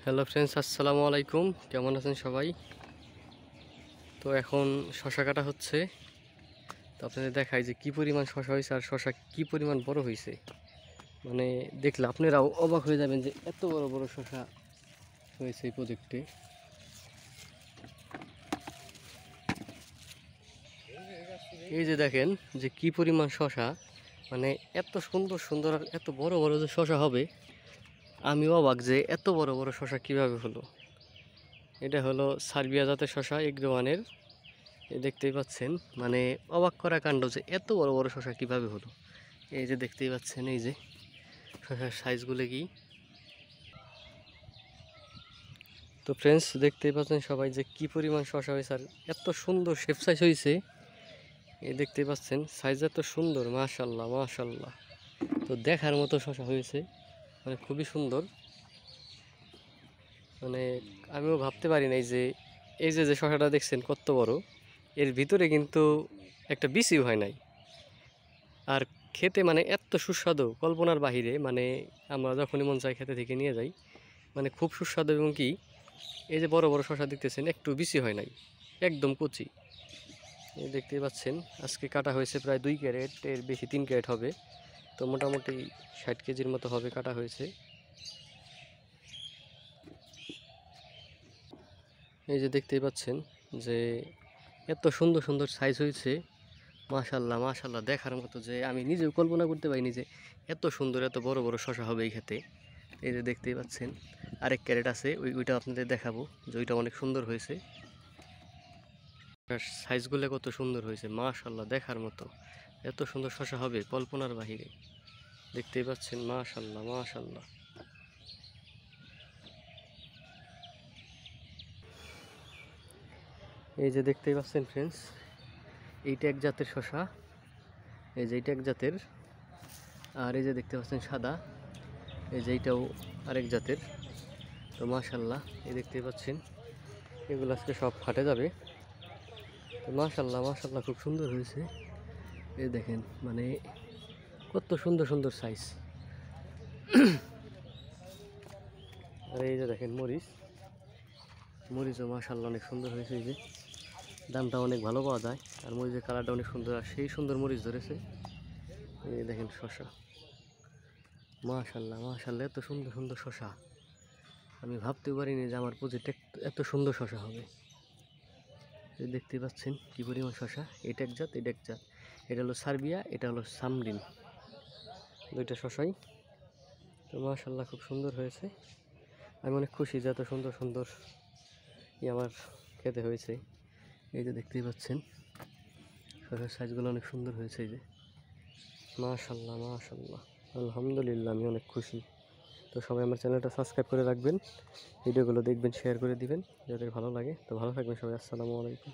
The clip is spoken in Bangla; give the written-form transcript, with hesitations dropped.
হ্যালো ফ্রেন্ডস, আসসালামু আলাইকুম। কেমন আছেন সবাই? তো এখন শশা কাটা হচ্ছে। তো আপনাদের দেখাই যে কি পরিমাণ শশা হয়েছে আর শশা কি পরিমাণ বড় হয়েছে। মানে দেখলে আপনারাও অবাক হয়ে যাবেন যে এত বড় বড় শশা হয়েছে এই প্রজেক্টে। এই যে দেখেন যে কি পরিমাণ শশা, মানে এত সুন্দর সুন্দর আর এত বড় বড় যে শশা হবে, আমি অবাক যে এত বড় বড় শশা কিভাবে হলো। এটা হলো সার্বিয়া জাতের শশা, এগ্রোওয়ানের। দেখতেই পাচ্ছেন, মানে অবাক করা কাণ্ড যে এত বড় বড় শশা কিভাবে হলো। এই যে দেখতেই পাচ্ছেন, এই যে শশার সাইজগুলো কি। তো ফ্রেন্ডস, দেখতেই পাচ্ছেন সবাই যে কি পরিমাণ শশা হয়েছে আর এত সুন্দর শেপ সাইজ হয়েছে। এই দেখতেই পাচ্ছেন সাইজ এত সুন্দর, মাশাল্লাহ মাশাল্লাহ। তো দেখার মতো শশা হয়েছে, মানে খুবই সুন্দর। মানে আমিও ভাবতে পারি নাই যে এই যে যে শশাটা দেখছেন কত বড়, এর ভিতরে কিন্তু একটা বিচিও হয় নাই। আর খেতে মানে এত সুস্বাদু, কল্পনার বাহিরে। মানে আমরা যখনই মন চাই খেতে থেকে নিয়ে যাই, মানে খুব সুস্বাদু। এবং কি এই যে বড় বড় শশা দেখতেছেন, একটু বেশি হয় নাই, একদম কচি। এই দেখতেই পাচ্ছেন আজকে কাটা হয়েছে প্রায় 2 ক্যারেট, এর বেশি 3 ক্যারেট হবে। তো মোটামুটি 60 কেজির মতো হবে কাটা হয়েছে। এই যে দেখতেই পাচ্ছেন যে এত সুন্দর সুন্দর সাইজ হয়েছে, মাশাল্লাহ মাশাল্লাহ। দেখার মতো, যে আমি নিজেও কল্পনা করতে পারিনি যে এত সুন্দর এত বড় বড় শশা হবে এই খেতে। এই যে দেখতেই পাচ্ছেন আরেক ক্যারেট আছে, ওইটা আপনাদের দেখাবো যে ওইটা অনেক সুন্দর হয়েছে। সাইজগুলো কত সুন্দর হয়েছে, মাশাল্লাহ দেখার মতো। এত সুন্দর শশা হবে কল্পনার বাহিরে। দেখতেই পাচ্ছেন, মাশাল্লাহ মাশাল্লাহ। এই যে দেখতেই পাচ্ছেন ফ্রেন্ডস, এইটা এক জাতের শশা। এই যে এইটা এক জাতের। আর এই যে দেখতে পাচ্ছেন সাদা, এই যে এইটাও আরেক জাতের। তো মাশাল্লাহ, এই দেখতেই পাচ্ছেন এগুলো আজকে সব ফাটে যাবে। তো মাশাল্লাহ মাশাল্লাহ, খুব সুন্দর হয়েছে। এই দেখেন, মানে কত সুন্দর সুন্দর সাইজ। আর এই যে দেখেন মরিচও মাশাল্লাহ অনেক সুন্দর হয়েছে। এই যে দামটা অনেক ভালো পাওয়া যায়, আর মরিচের কালারটা অনেক সুন্দর, আর সেই সুন্দর মরিচ ধরেছে। এই দেখেন শশা, মাশাল্লাহ মাশাল্লাহ, এত সুন্দর সুন্দর শশা। আমি ভাবতেও পারিনি যে আমার প্রজেক্টে এত সুন্দর শশা হবে। এই দেখতে পাচ্ছেন কি পরিমাণ শশা। এটা এক জাত, এটা এক জাত। এটা হলো সার্বিয়া, এটা হলো সামরিন, দুইটা শশাই। তো মাশাল্লাহ খুব সুন্দর হয়েছে। আমি অনেক খুশি যে এত সুন্দর সুন্দর আমার খেতে হয়েছে। এই যে দেখতেই পাচ্ছেন শশার সাইজগুলো অনেক সুন্দর হয়েছে। এই যে মাশাল্লাহ মাশাল্লাহ, আলহামদুলিল্লাহ, আমি অনেক খুশি। তো সবাই আমার চ্যানেলটা সাবস্ক্রাইব করে রাখবেন, ভিডিওগুলো দেখবেন, শেয়ার করে দিবেন যাদের ভালো লাগে। তো ভালো থাকবেন সবাই, আসসালামু আলাইকুম।